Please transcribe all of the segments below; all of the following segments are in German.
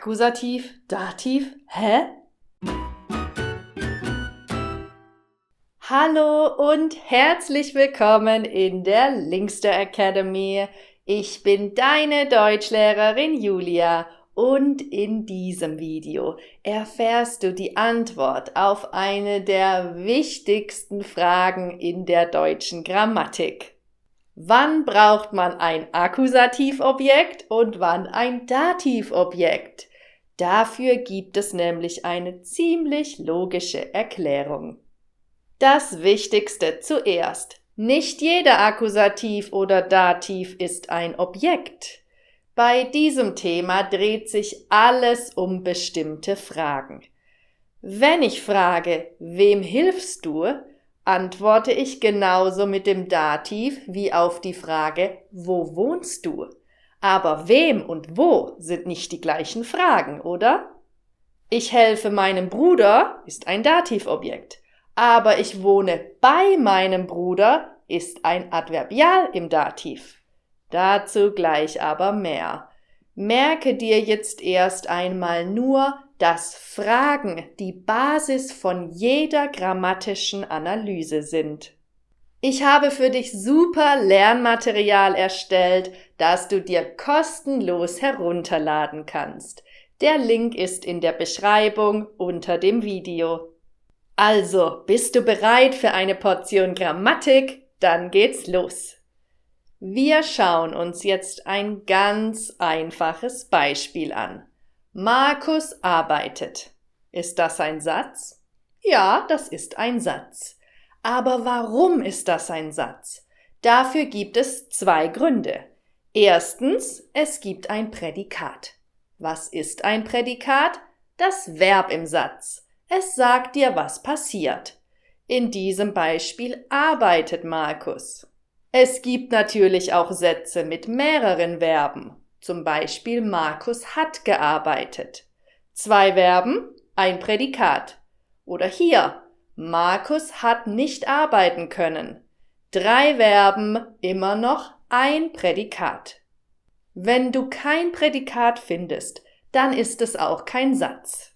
Akkusativ, Dativ, hä? Hallo und herzlich willkommen in der Linkster Academy. Ich bin deine Deutschlehrerin Julia und in diesem Video erfährst du die Antwort auf eine der wichtigsten Fragen in der deutschen Grammatik. Wann braucht man ein Akkusativobjekt und wann ein Dativobjekt? Dafür gibt es nämlich eine ziemlich logische Erklärung. Das Wichtigste zuerst. Nicht jeder Akkusativ oder Dativ ist ein Objekt. Bei diesem Thema dreht sich alles um bestimmte Fragen. Wenn ich frage, wem hilfst du, antworte ich genauso mit dem Dativ wie auf die Frage, wo wohnst du? Aber wem und wo sind nicht die gleichen Fragen, oder? Ich helfe meinem Bruder ist ein Dativobjekt, aber ich wohne bei meinem Bruder ist ein Adverbial im Dativ. Dazu gleich aber mehr. Merke dir jetzt erst einmal nur, dass Fragen die Basis von jeder grammatischen Analyse sind. Ich habe für dich super Lernmaterial erstellt, das du dir kostenlos herunterladen kannst. Der Link ist in der Beschreibung unter dem Video. Also, bist du bereit für eine Portion Grammatik? Dann geht's los. Wir schauen uns jetzt ein ganz einfaches Beispiel an. Markus arbeitet. Ist das ein Satz? Ja, das ist ein Satz. Aber warum ist das ein Satz? Dafür gibt es zwei Gründe. Erstens, es gibt ein Prädikat. Was ist ein Prädikat? Das Verb im Satz. Es sagt dir, was passiert. In diesem Beispiel arbeitet Markus. Es gibt natürlich auch Sätze mit mehreren Verben. Zum Beispiel Markus hat gearbeitet. 2 Verben, ein Prädikat. Oder hier, Markus hat nicht arbeiten können. 3 Verben, immer noch ein Prädikat. Wenn du kein Prädikat findest, dann ist es auch kein Satz.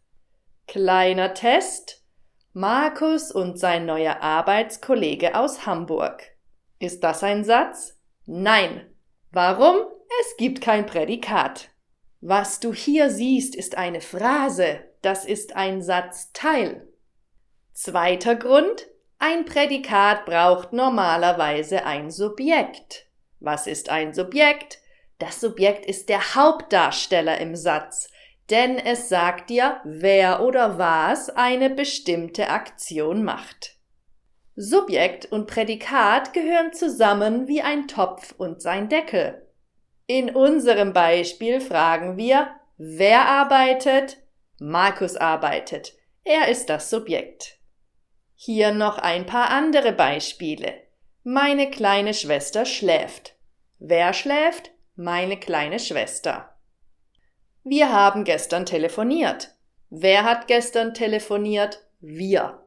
Kleiner Test. Markus und sein neuer Arbeitskollege aus Hamburg. Ist das ein Satz? Nein. Warum? Es gibt kein Prädikat. Was du hier siehst, ist eine Phrase. Das ist ein Satzteil. Zweiter Grund. Ein Prädikat braucht normalerweise ein Subjekt. Was ist ein Subjekt? Das Subjekt ist der Hauptdarsteller im Satz, denn es sagt dir, wer oder was eine bestimmte Aktion macht. Subjekt und Prädikat gehören zusammen wie ein Topf und sein Deckel. In unserem Beispiel fragen wir, wer arbeitet? Markus arbeitet. Er ist das Subjekt. Hier noch ein paar andere Beispiele. Meine kleine Schwester schläft. Wer schläft? Meine kleine Schwester. Wir haben gestern telefoniert. Wer hat gestern telefoniert? Wir.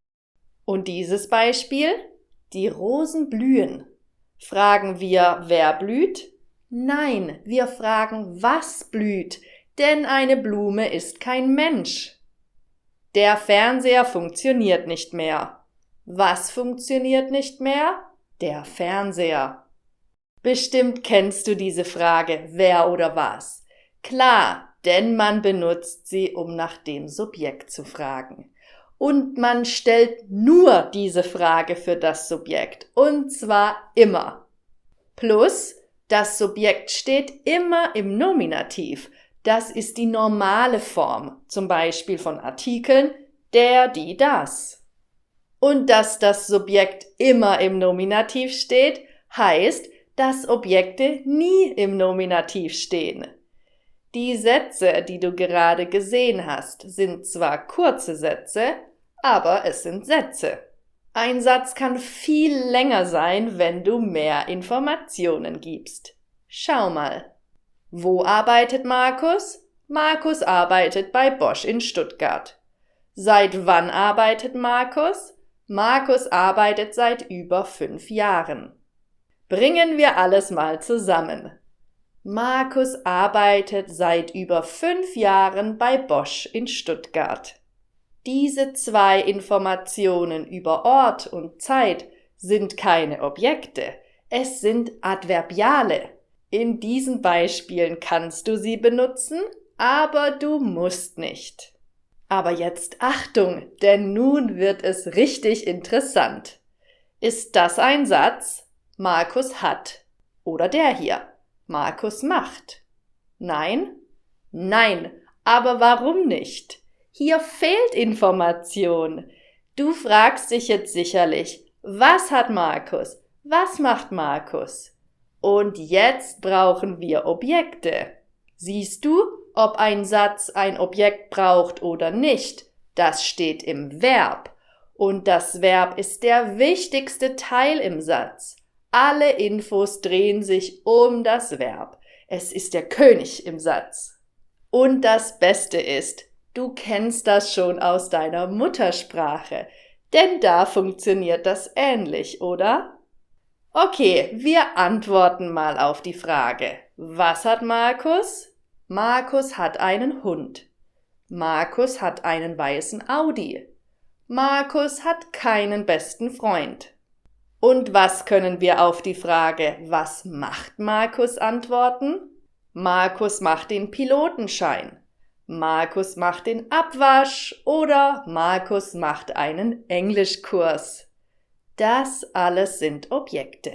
Und dieses Beispiel? Die Rosen blühen. Fragen wir, wer blüht? Nein, wir fragen, was blüht, denn eine Blume ist kein Mensch. Der Fernseher funktioniert nicht mehr. Was funktioniert nicht mehr? Der Fernseher. Bestimmt kennst du diese Frage, wer oder was. Klar, denn man benutzt sie, um nach dem Subjekt zu fragen. Und man stellt nur diese Frage für das Subjekt, und zwar immer. Plus, das Subjekt steht immer im Nominativ. Das ist die normale Form, zum Beispiel von Artikeln, der, die, das. Und dass das Subjekt immer im Nominativ steht, heißt, dass Objekte nie im Nominativ stehen. Die Sätze, die du gerade gesehen hast, sind zwar kurze Sätze, aber es sind Sätze. Ein Satz kann viel länger sein, wenn du mehr Informationen gibst. Schau mal. Wo arbeitet Markus? Markus arbeitet bei Bosch in Stuttgart. Seit wann arbeitet Markus? Markus arbeitet seit über 5 Jahren. Bringen wir alles mal zusammen. Markus arbeitet seit über 5 Jahren bei Bosch in Stuttgart. Diese 2 Informationen über Ort und Zeit sind keine Objekte, es sind Adverbiale. In diesen Beispielen kannst du sie benutzen, aber du musst nicht. Aber jetzt Achtung, denn nun wird es richtig interessant. Ist das ein Satz? Markus hat. Oder der hier. Markus macht. Nein? Nein, aber warum nicht? Hier fehlt Information. Du fragst dich jetzt sicherlich, was hat Markus? Was macht Markus? Und jetzt brauchen wir Objekte. Siehst du, ob ein Satz ein Objekt braucht oder nicht? Das steht im Verb. Und das Verb ist der wichtigste Teil im Satz. Alle Infos drehen sich um das Verb. Es ist der König im Satz. Und das Beste ist, du kennst das schon aus deiner Muttersprache, denn da funktioniert das ähnlich, oder? Okay, wir antworten mal auf die Frage. Was hat Markus? Markus hat einen Hund. Markus hat einen weißen Audi. Markus hat keinen besten Freund. Und was können wir auf die Frage, was macht Markus, antworten? Markus macht den Pilotenschein. Markus macht den Abwasch oder Markus macht einen Englischkurs. Das alles sind Objekte.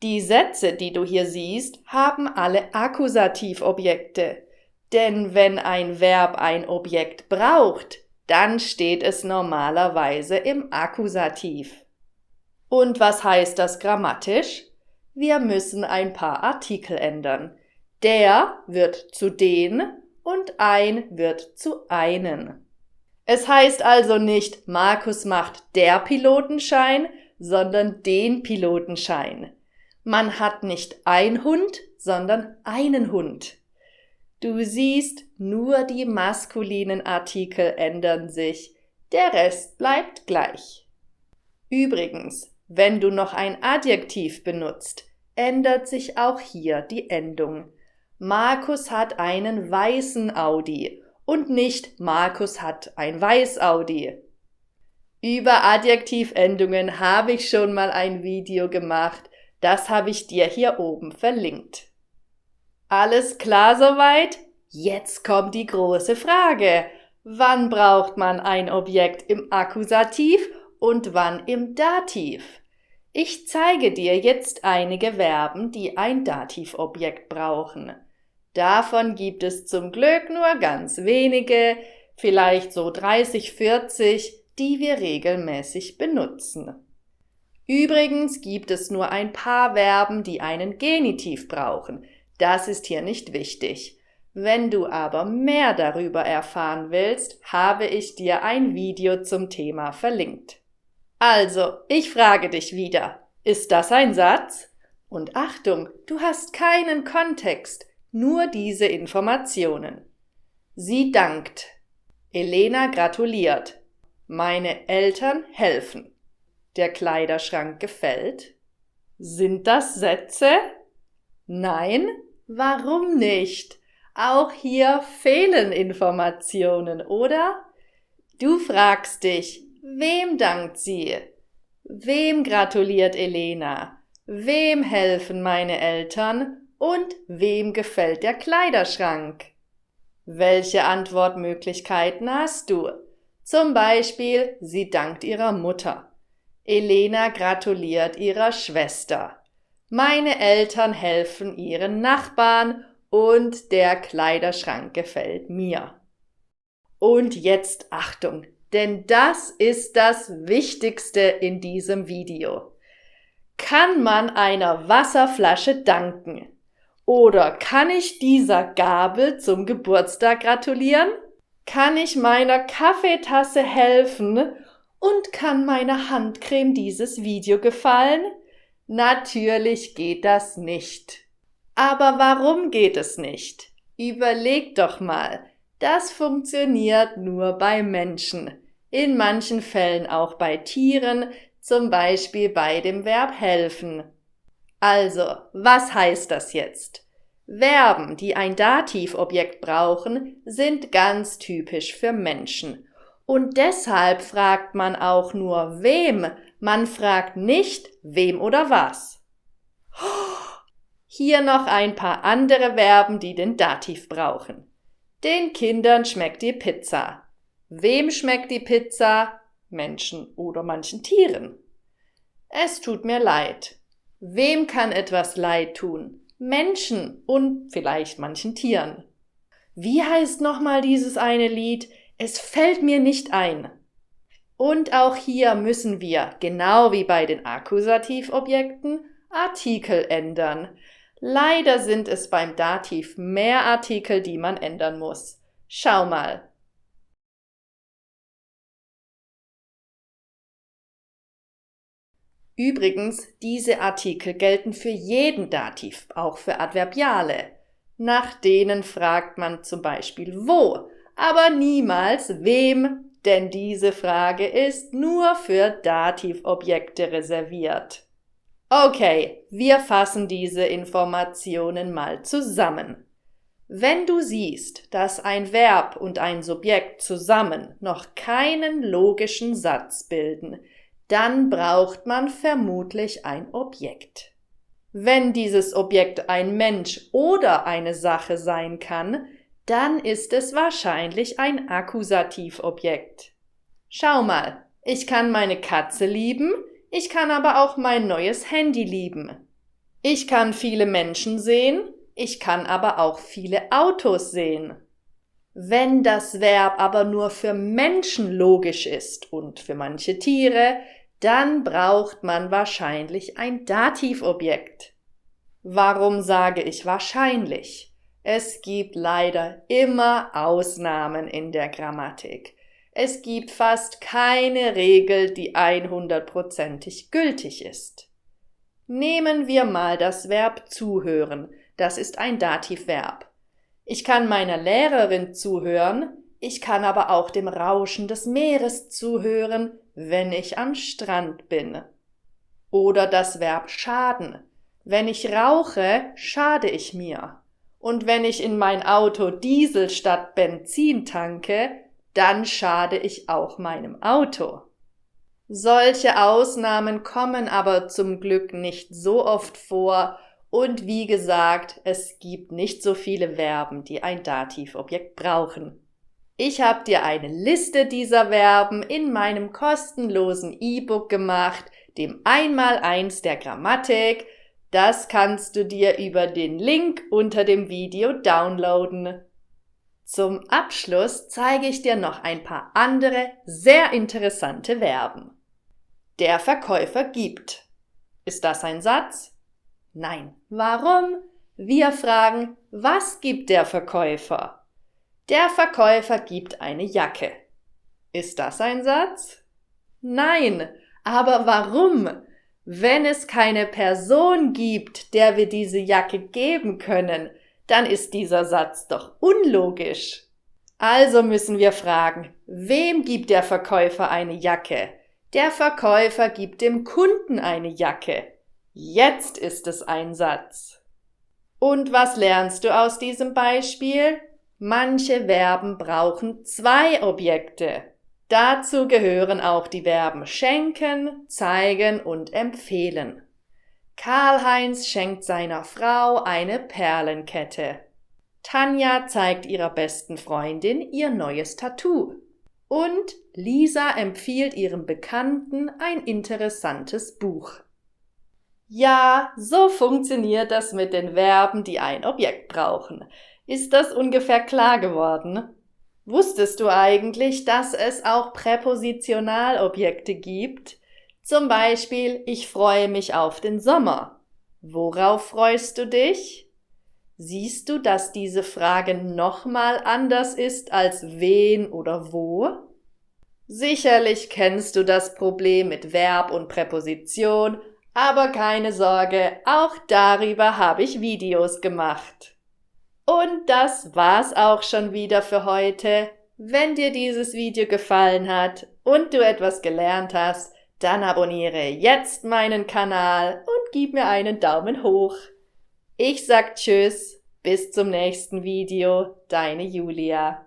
Die Sätze, die du hier siehst, haben alle Akkusativobjekte. Denn wenn ein Verb ein Objekt braucht, dann steht es normalerweise im Akkusativ. Und was heißt das grammatisch? Wir müssen ein paar Artikel ändern. Der wird zu den und ein wird zu einen. Es heißt also nicht, Markus macht der Pilotenschein, sondern den Pilotenschein. Man hat nicht ein Hund, sondern einen Hund. Du siehst, nur die maskulinen Artikel ändern sich, der Rest bleibt gleich. Übrigens, wenn du noch ein Adjektiv benutzt, ändert sich auch hier die Endung. Markus hat einen weißen Audi und nicht Markus hat ein Weiß-Audi. Über Adjektivendungen habe ich schon mal ein Video gemacht, das habe ich dir hier oben verlinkt. Alles klar soweit? Jetzt kommt die große Frage. Wann braucht man ein Objekt im Akkusativ und wann im Dativ? Ich zeige dir jetzt einige Verben, die ein Dativobjekt brauchen. Davon gibt es zum Glück nur ganz wenige, vielleicht so 30, 40, die wir regelmäßig benutzen. Übrigens gibt es nur ein paar Verben, die einen Genitiv brauchen. Das ist hier nicht wichtig. Wenn du aber mehr darüber erfahren willst, habe ich dir ein Video zum Thema verlinkt. Also, ich frage dich wieder, ist das ein Satz? Und Achtung, du hast keinen Kontext, nur diese Informationen. Sie dankt. Elena gratuliert. Meine Eltern helfen. Der Kleiderschrank gefällt. Sind das Sätze? Nein? Warum nicht? Auch hier fehlen Informationen, oder? Du fragst dich, wem dankt sie? Wem gratuliert Elena? Wem helfen meine Eltern? Und wem gefällt der Kleiderschrank? Welche Antwortmöglichkeiten hast du? Zum Beispiel, sie dankt ihrer Mutter. Elena gratuliert ihrer Schwester. Meine Eltern helfen ihren Nachbarn und der Kleiderschrank gefällt mir. Und jetzt Achtung, denn das ist das Wichtigste in diesem Video. Kann man einer Wasserflasche danken? Oder kann ich dieser Gabel zum Geburtstag gratulieren? Kann ich meiner Kaffeetasse helfen? Und kann meiner Handcreme dieses Video gefallen? Natürlich geht das nicht. Aber warum geht es nicht? Überleg doch mal, das funktioniert nur bei Menschen, in manchen Fällen auch bei Tieren, zum Beispiel bei dem Verb helfen. Also, was heißt das jetzt? Verben, die ein Dativobjekt brauchen, sind ganz typisch für Menschen. Und deshalb fragt man auch nur wem. Man fragt nicht wem oder was. Hier noch ein paar andere Verben, die den Dativ brauchen. Den Kindern schmeckt die Pizza. Wem schmeckt die Pizza? Menschen oder manchen Tieren. Es tut mir leid. Wem kann etwas leid tun? Menschen und vielleicht manchen Tieren. Wie heißt nochmal dieses eine Lied? Es fällt mir nicht ein. Und auch hier müssen wir, genau wie bei den Akkusativobjekten, Artikel ändern. Leider sind es beim Dativ mehr Artikel, die man ändern muss. Schau mal. Übrigens, diese Artikel gelten für jeden Dativ, auch für Adverbiale. Nach denen fragt man zum Beispiel wo, aber niemals wem, denn diese Frage ist nur für Dativobjekte reserviert. Okay, wir fassen diese Informationen mal zusammen. Wenn du siehst, dass ein Verb und ein Subjekt zusammen noch keinen logischen Satz bilden, dann braucht man vermutlich ein Objekt. Wenn dieses Objekt ein Mensch oder eine Sache sein kann, dann ist es wahrscheinlich ein Akkusativobjekt. Schau mal, ich kann meine Katze lieben, ich kann aber auch mein neues Handy lieben. Ich kann viele Menschen sehen, ich kann aber auch viele Autos sehen. Wenn das Verb aber nur für Menschen logisch ist und für manche Tiere, dann braucht man wahrscheinlich ein Dativobjekt. Warum sage ich wahrscheinlich? Es gibt leider immer Ausnahmen in der Grammatik. Es gibt fast keine Regel, die 100%ig gültig ist. Nehmen wir mal das Verb zuhören. Das ist ein Dativverb. Ich kann meiner Lehrerin zuhören, ich kann aber auch dem Rauschen des Meeres zuhören, wenn ich am Strand bin. Oder das Verb schaden. Wenn ich rauche, schade ich mir. Und wenn ich in mein Auto Diesel statt Benzin tanke, dann schade ich auch meinem Auto. Solche Ausnahmen kommen aber zum Glück nicht so oft vor und wie gesagt, es gibt nicht so viele Verben, die ein Dativobjekt brauchen. Ich habe dir eine Liste dieser Verben in meinem kostenlosen E-Book gemacht, dem Einmaleins der Grammatik. Das kannst du dir über den Link unter dem Video downloaden. Zum Abschluss zeige ich dir noch ein paar andere, sehr interessante Verben. Der Verkäufer gibt. Ist das ein Satz? Nein. Warum? Wir fragen, was gibt der Verkäufer? Der Verkäufer gibt eine Jacke. Ist das ein Satz? Nein. Aber warum? Wenn es keine Person gibt, der wir diese Jacke geben können, dann ist dieser Satz doch unlogisch. Also müssen wir fragen, wem gibt der Verkäufer eine Jacke? Der Verkäufer gibt dem Kunden eine Jacke. Jetzt ist es ein Satz. Und was lernst du aus diesem Beispiel? Manche Verben brauchen zwei Objekte. Dazu gehören auch die Verben schenken, zeigen und empfehlen. Karl-Heinz schenkt seiner Frau eine Perlenkette. Tanja zeigt ihrer besten Freundin ihr neues Tattoo. Und Lisa empfiehlt ihrem Bekannten ein interessantes Buch. Ja, so funktioniert das mit den Verben, die ein Objekt brauchen. Ist das ungefähr klar geworden? Wusstest du eigentlich, dass es auch Präpositionalobjekte gibt? Zum Beispiel, ich freue mich auf den Sommer. Worauf freust du dich? Siehst du, dass diese Frage nochmal anders ist als wen oder wo? Sicherlich kennst du das Problem mit Verb und Präposition, aber keine Sorge, auch darüber habe ich Videos gemacht. Und das war's auch schon wieder für heute. Wenn dir dieses Video gefallen hat und du etwas gelernt hast, dann abonniere jetzt meinen Kanal und gib mir einen Daumen hoch. Ich sag Tschüss. Bis zum nächsten Video, deine Julia.